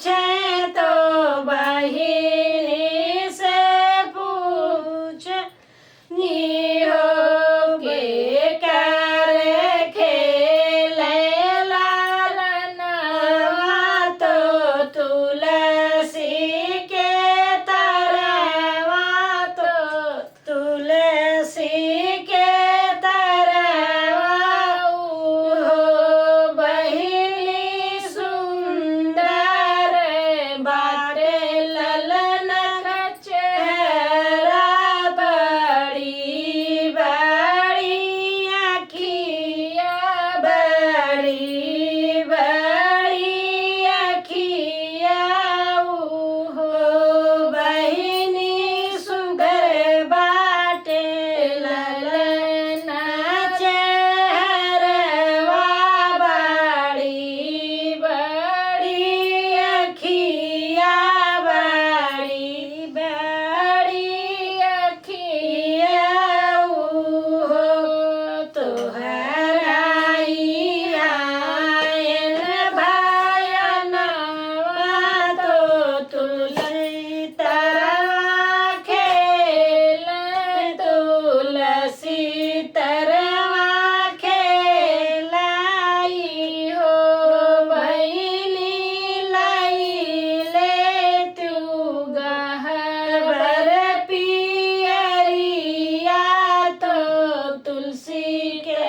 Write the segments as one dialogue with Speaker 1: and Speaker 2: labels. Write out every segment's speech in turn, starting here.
Speaker 1: पूछे तो बहिनी से पूछ निहो के करे खेले लालनवा तो तुलसी के तरवा तो तुलसी के तरवा हो बहिनी सुंदर बाटे ललन का चेहरा बड़ी बड़ी अखिया बड़ी बड़ी अखिया हो बहिनी सुगर बाटे ललन चेहरवा बड़ी बड़ी अखिया बड़ी बड़ी अखिया हो तोहराई आयन भयनवा तो तुलसी तरवा खेल तुलसी तरवा खेलाई हो बहिनी लाई ले तू गहबर पियरिया तो तुलसी के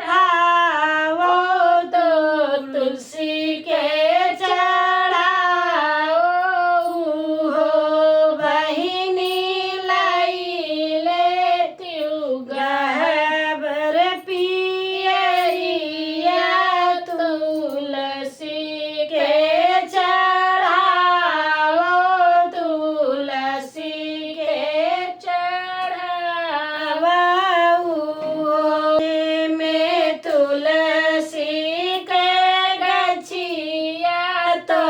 Speaker 1: चढ़ावो तो तुलसी के चढ़ाओ हो बहिनी लाई ले तू गहबर पियरिया तुलसी के चढ़ाओ तुलसी के चढ़ावा में तुलसी के गछिया तो